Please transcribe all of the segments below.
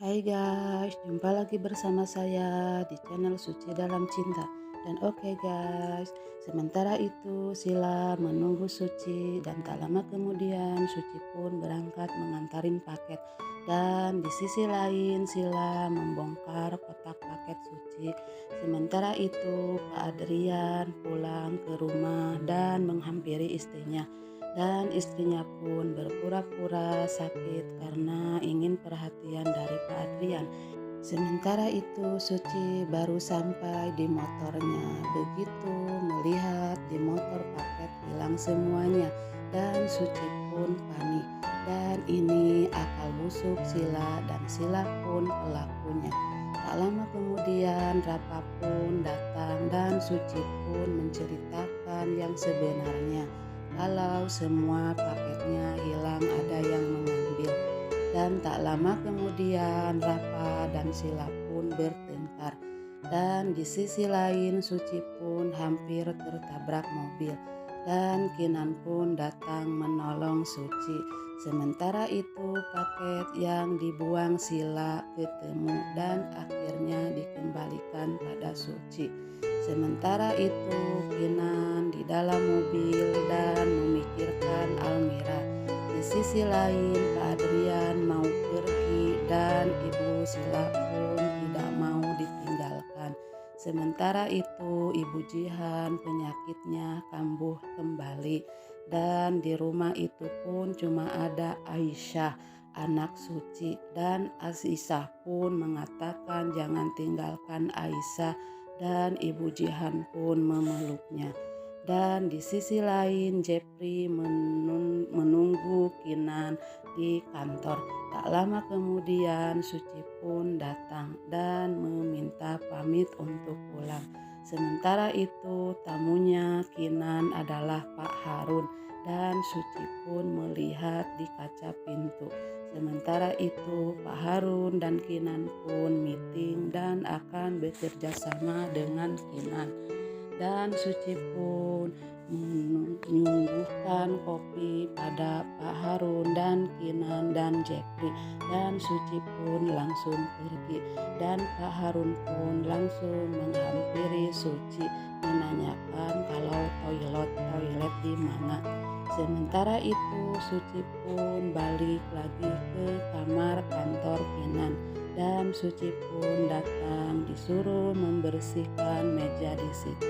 Hai guys, jumpa lagi bersama saya di channel Suci Dalam Cinta. Dan oke guys, sementara itu Sila menunggu Suci dan tak lama kemudian Suci pun berangkat mengantarin paket. Dan di sisi lain Sila membongkar kotak paket Suci. Sementara itu Pak Adrian pulang ke rumah dan menghampiri istrinya. Dan istrinya pun berpura-pura sakit karena ingin perhatian dari Pak Adrian. Sementara itu Suci baru sampai di motornya. Begitu melihat di motor paket hilang semuanya dan Suci pun panik. Dan ini akal busuk Sila dan Sila pun pelakunya. Tak lama kemudian Rapa pun datang dan Suci pun menceritakan yang sebenarnya. Kalau semua paketnya hilang ada yang mengambil. Dan tak lama kemudian Rapa dan Sila pun bertengkar. Dan di sisi lain Suci pun hampir tertabrak mobil. Dan Kinan pun datang menolong Suci. Sementara itu paket yang dibuang Sila ketemu dan akhirnya dikembalikan pada Suci. Sementara itu Kinan di dalam mobil dan memikirkan Almira. Di sisi lain Pak Adrian mau pergi dan Ibu Sila pun tidak mau ditinggalkan. Sementara itu Ibu Jihan penyakitnya kambuh kembali dan di rumah itu pun cuma ada Aisyah anak Suci dan Azizah pun mengatakan jangan tinggalkan Aisyah dan Ibu Jihan pun memeluknya. Dan di sisi lain Jepri menunggu Kinan di kantor. Tak lama kemudian Suci pun datang dan meminta pamit untuk pulang. Sementara itu tamunya Kinan adalah Pak Harun dan Suci pun melihat di kaca pintu. Sementara itu Pak Harun dan Kinan pun meeting dan akan bekerja sama dengan Kinan. Dan Suci pun menyuguhkan kopi pada Pak Harun dan Kinan dan Jepri. Dan Suci pun langsung pergi dan Pak Harun pun langsung menghampiri Suci menanyakan kalau toilet di mana. Sementara itu Suci pun balik lagi ke kamar kantor Kinan dan Suci pun datang disuruh membersihkan meja di situ.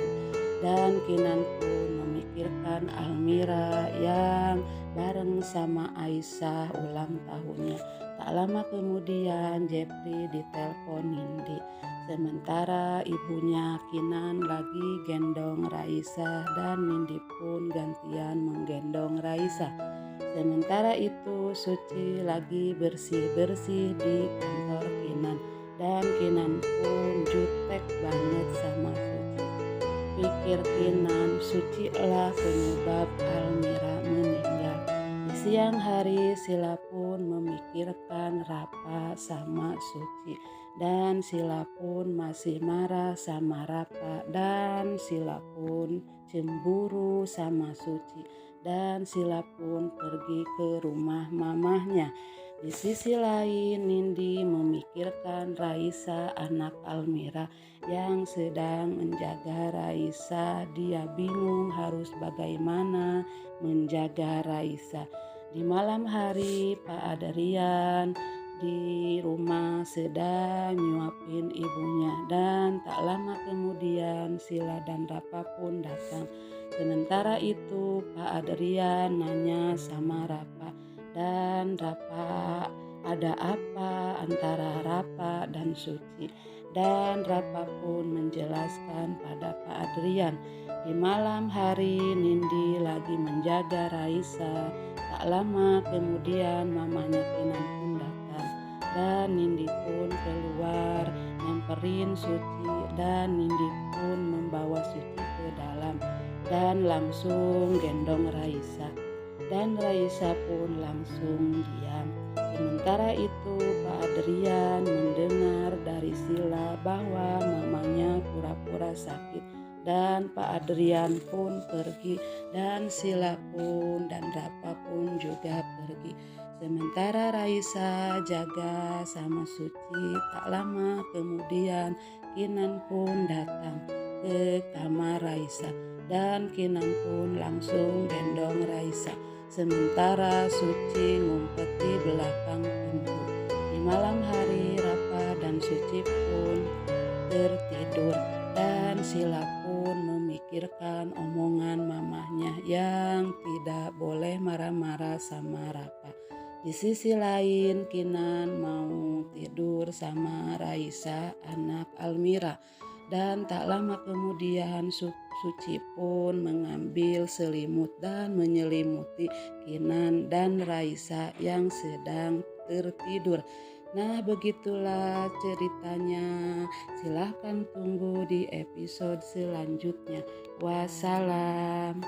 Dan Kinan pun memikirkan Almira yang bareng sama Aisyah ulang tahunnya. Tak lama kemudian Jepri ditelepon Nindi. Sementara ibunya Kinan lagi gendong Raisa dan Nindi pun gantian menggendong Raisa. Sementara itu Suci lagi bersih-bersih di kantor Kinan dan Kinan pun jutek banget sama Suci. Pikir Kinan, Suci lah penyebab Almira meninggal. Di siang hari Sila pun memikirkan Rapa sama Suci. Dan Sila pun masih marah sama Rapa dan Sila pun cemburu sama Suci. Dan Sila pun pergi ke rumah mamahnya. Di sisi lain Nindi memikirkan Raisa anak Almira yang sedang menjaga Raisa. Dia bingung harus bagaimana menjaga Raisa. Di malam hari Pak Adrian di rumah sedang nyuapin ibunya dan tak lama kemudian Sila dan Rapa pun datang. Sementara itu Pak Adrian nanya sama Rapa, dan Rapa, ada apa antara Rapa dan Suci? Dan Rapa pun menjelaskan pada Pak Adrian. Di malam hari Nindi lagi menjaga Raisa. Tak lama kemudian mamanya Kinan pun datang dan Nindi pun keluar nyamperin Suci dan Nindi pun membawa Suci ke dalam dan langsung gendong Raisa. Dan Raisa pun langsung diam. Sementara itu Pak Adrian mendengar dari Sila bahwa mamanya pura-pura sakit dan Pak Adrian pun pergi dan Sila pun dan Rapa pun juga pergi. Sementara Raisa jaga sama Suci, tak lama kemudian Kinan pun datang ke kamar Raisa dan Kinan pun langsung gendong Raisa. Sementara Suci ngumpet di belakang pintu. Di malam hari Rafa dan Suci pun tertidur dan Sila pun memikirkan omongan mamahnya yang tidak boleh marah-marah sama Rafa. Di sisi lain Kinan mau tidur sama Raisa, anak Almira. Dan tak lama kemudian Suci pun mengambil selimut dan menyelimuti Kinan dan Raisa yang sedang tertidur. Nah, begitulah ceritanya. Silahkan tunggu di episode selanjutnya. Wassalam.